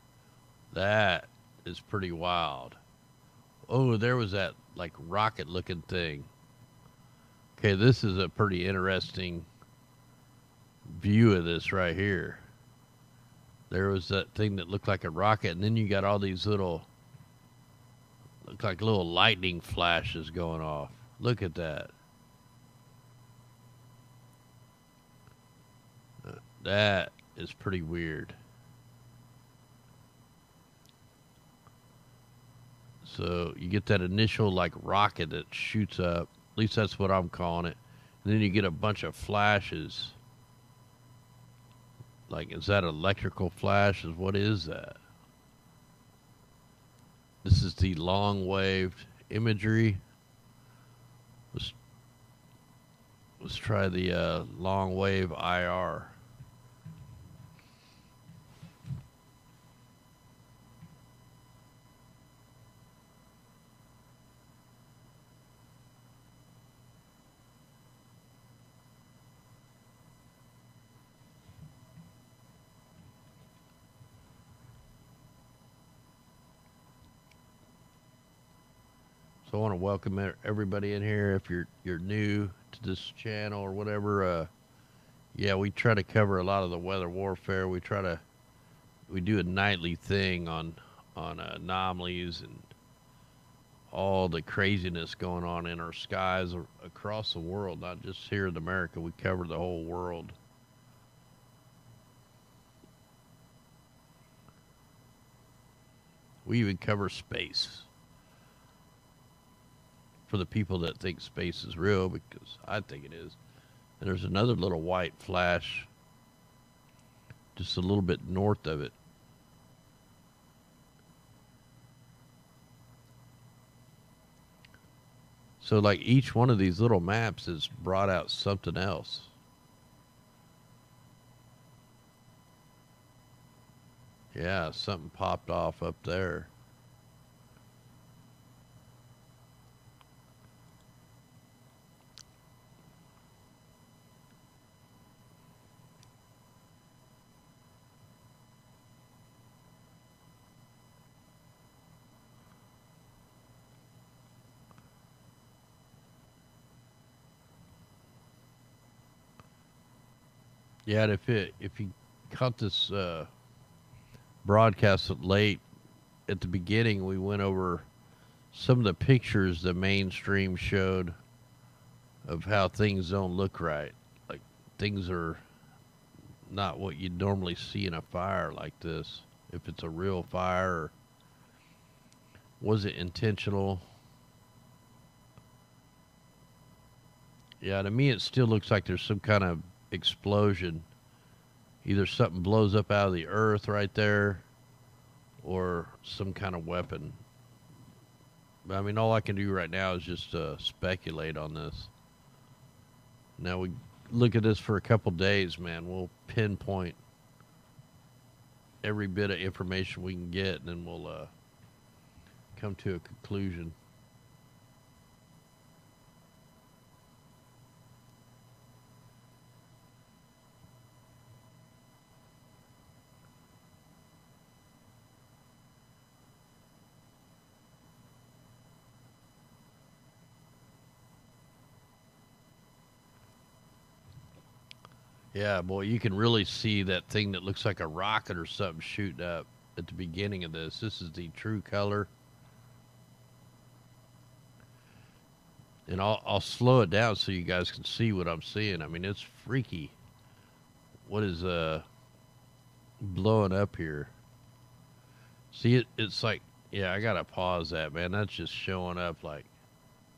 That is pretty wild. Oh, there was that like rocket looking thing. Okay, this is a pretty interesting view of this right here. There was that thing that looked like a rocket, and then you got all these look like little lightning flashes going off. Look at that. That is pretty weird. So you get that initial like rocket that shoots up. At least that's what I'm calling it. And then you get a bunch of flashes. Like, is that electrical flashes? What is that? This is the long wave imagery. Let's, let's try the long wave IR. So I want to welcome everybody in here. If you're new to this channel or whatever, yeah, we try to cover a lot of the weather warfare. We do a nightly thing on anomalies and all the craziness going on in our skies across the world, not just here in America. We cover the whole world. We even cover space. For the people that think space is real, because I think it is. And there's another little white flash just a little bit north of it. So like each one of these little maps has brought out something else. Yeah, something popped off up there. Yeah, and if you caught this broadcast late at the beginning, we went over some of the pictures the mainstream showed of how things don't look right. Like things are not what you'd normally see in a fire like this. If it's a real fire, or was it intentional? Yeah, to me, it still looks like there's some kind of explosion. Either something blows up out of the earth right there, or some kind of weapon. But I mean, all I can do right now is just speculate on this. Now we look at this for a couple days, man. We'll pinpoint every bit of information we can get, and then we'll come to a conclusion. Yeah, boy, you can really see that thing that looks like a rocket or something shooting up at the beginning of this. This is the true color. And I'll slow it down so you guys can see what I'm seeing. I mean, it's freaky. What is blowing up here? See, it's like, yeah, I gotta pause that, man. That's just showing up like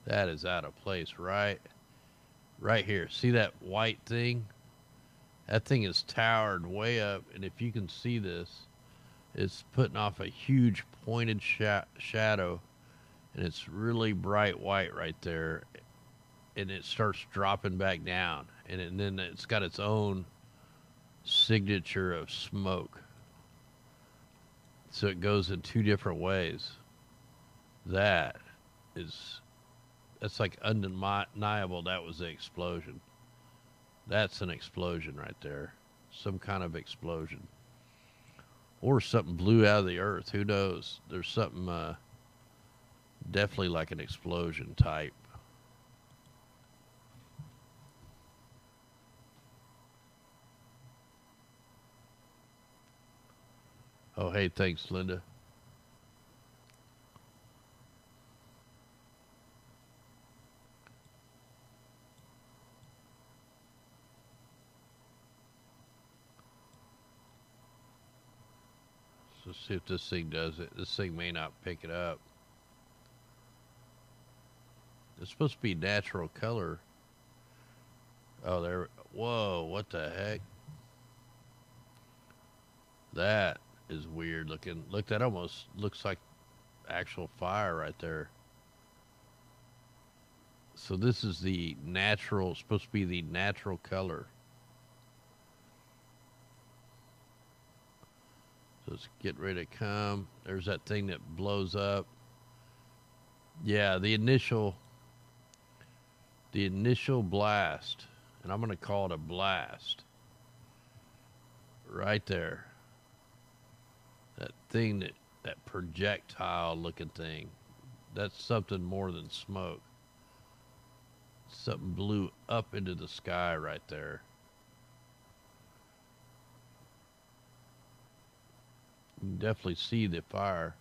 that is out of place, right here. See that white thing? That thing is towered way up, and if you can see this, it's putting off a huge pointed shadow, and it's really bright white right there, and it starts dropping back down, and then it's got its own signature of smoke. So it goes in two different ways. That's like undeniable. That was the explosion. That's an explosion right there. Some kind of explosion. Or something blew out of the earth. Who knows? There's something Definitely like an explosion type. Oh, hey, thanks, Linda. So see if this thing does it. This thing may not pick it up. It's supposed to be natural color. Oh, there. Whoa, what the heck? That is weird looking. Look, that almost looks like actual fire right there. So this is the natural, supposed to be the natural color. So it's getting ready to come. There's that thing that blows up. Yeah, the initial blast, and I'm gonna call it a blast. Right there. That thing that projectile looking thing. That's something more than smoke. Something blew up into the sky right there. You can definitely see the fire.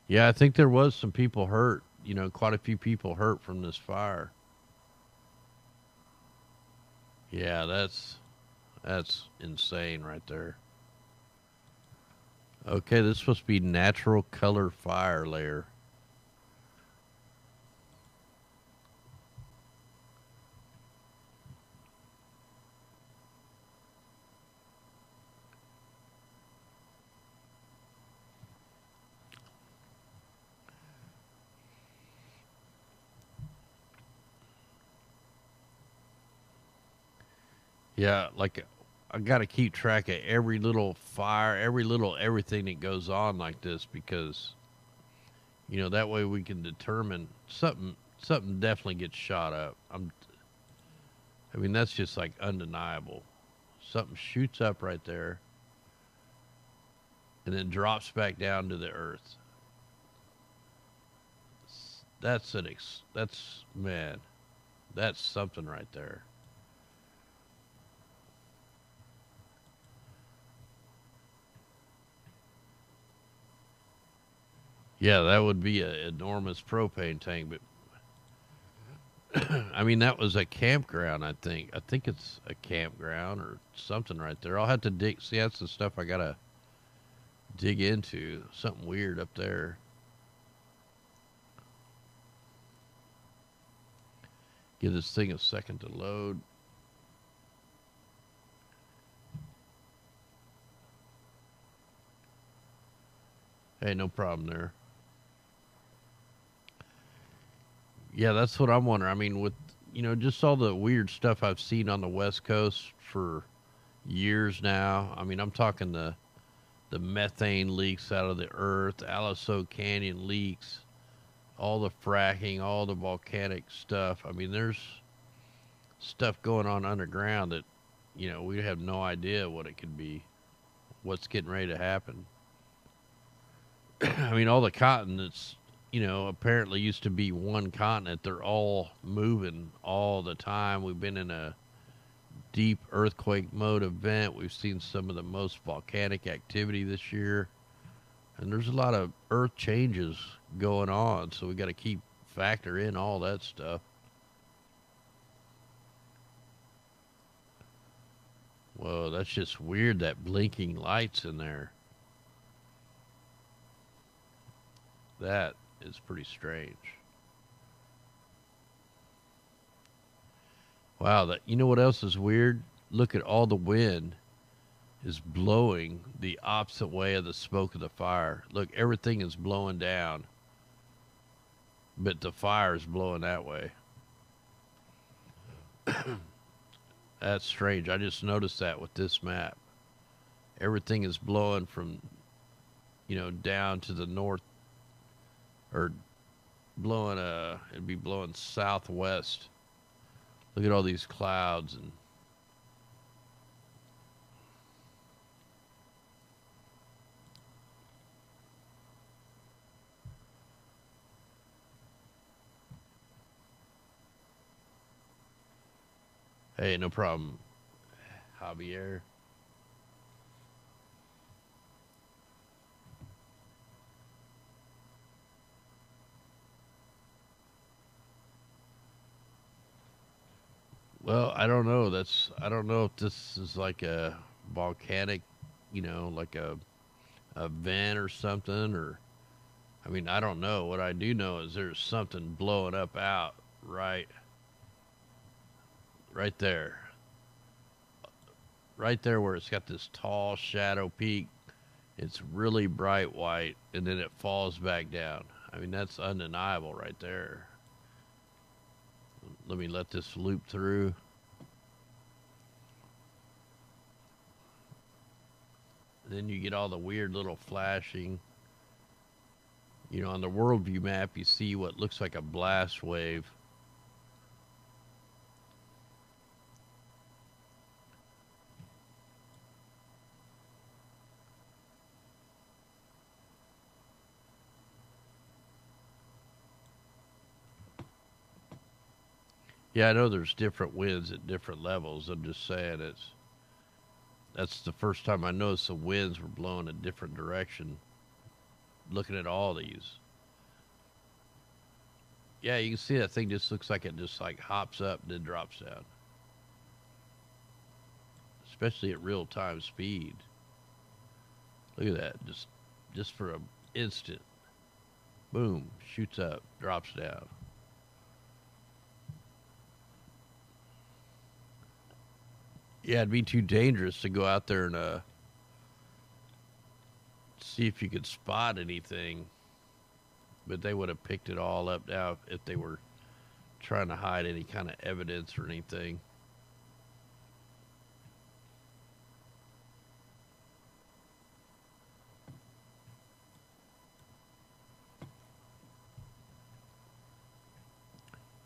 Yeah, I think there was some people hurt. Quite a few people hurt from this fire. Yeah, that's insane right there. Okay, this is supposed to be natural color fire layer. Yeah, like I got to keep track of every little fire, every little everything that goes on like this because that way we can determine something definitely gets shot up. I mean that's just like undeniable. Something shoots up right there and then drops back down to the earth. That's man, that's something right there. Yeah, that would be an enormous propane tank, but I mean that was a campground. I think it's a campground or something right there. I'll have to dig. See, that's the stuff I gotta dig into. Something weird up there. Give this thing a second to load. Hey, no problem there. Yeah, that's what I'm wondering. I mean, with just all the weird stuff I've seen on the West Coast for years now. I mean, I'm talking the methane leaks out of the earth, Aliso Canyon leaks, all the fracking, all the volcanic stuff. I mean, there's stuff going on underground that we have no idea what it could be, what's getting ready to happen. I mean, all the cotton that's apparently used to be one continent. They're all moving all the time. We've been in a deep earthquake mode event. We've seen some of the most volcanic activity this year. And there's a lot of earth changes going on. So we got to keep factor in all that stuff. Whoa, that's just weird, that blinking lights in there. That is pretty strange. Wow, that what else is weird? Look at all the wind is blowing the opposite way of the smoke of the fire. Look, everything is blowing down, but the fire is blowing that way. That's strange. I just noticed that with this map. Everything is blowing from, down to the north, or blowing, it'd be blowing southwest. Look at all these clouds and Hey, no problem, Javier. Well, I don't know. I don't know if this is like a volcanic, like a vent or something, or I mean, I don't know. What I do know is there's something blowing up out right, right there, right there where it's got this tall shadow peak. It's really bright white, and then it falls back down. I mean, that's undeniable right there. Let me let this loop through. Then you get all the weird little flashing. On the worldview map, you see what looks like a blast wave. Yeah, I know there's different winds at different levels. I'm just saying that's the first time I noticed the winds were blowing a different direction. Looking at all these. Yeah, you can see that thing just looks like it just like hops up and then drops down. Especially at real time speed. Look at that. Just for an instant. Boom. Shoots up, drops down. Yeah, it'd be too dangerous to go out there and see if you could spot anything. But they would have picked it all up now if they were trying to hide any kind of evidence or anything.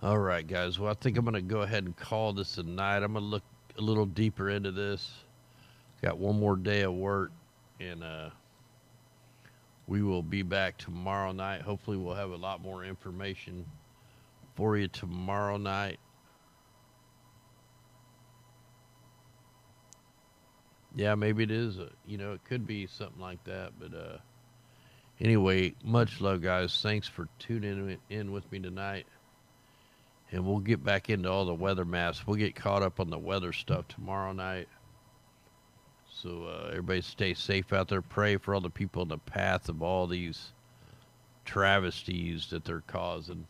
All right, guys. Well, I think I'm going to go ahead and call this a night. I'm going to look a little deeper into this. Got one more day of work, and we will be back tomorrow night. Hopefully, we'll have a lot more information for you tomorrow night. Yeah, maybe it is. It could be something like that. But anyway, much love, guys. Thanks for tuning in with me tonight. And we'll get back into all the weather maps. We'll get caught up on the weather stuff tomorrow night. So everybody stay safe out there. Pray for all the people in the path of all these travesties that they're causing.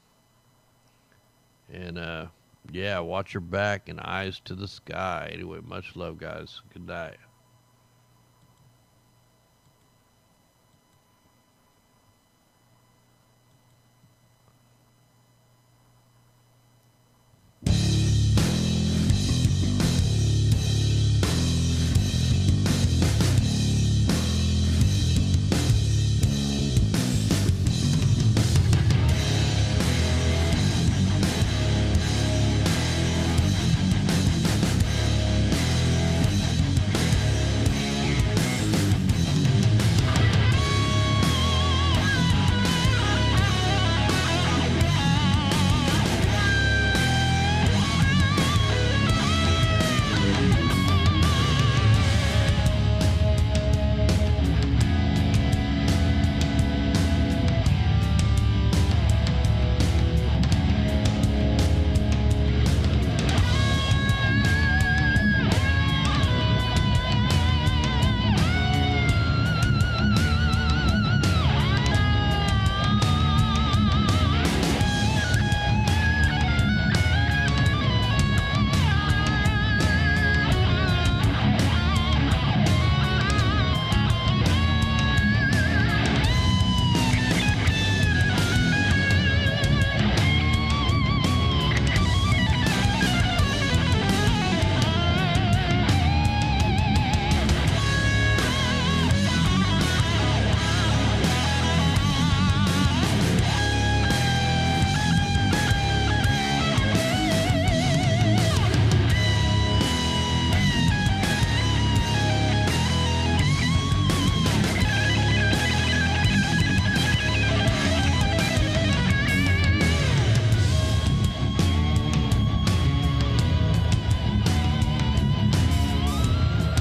And yeah, watch your back and eyes to the sky. Anyway, much love, guys. Good night.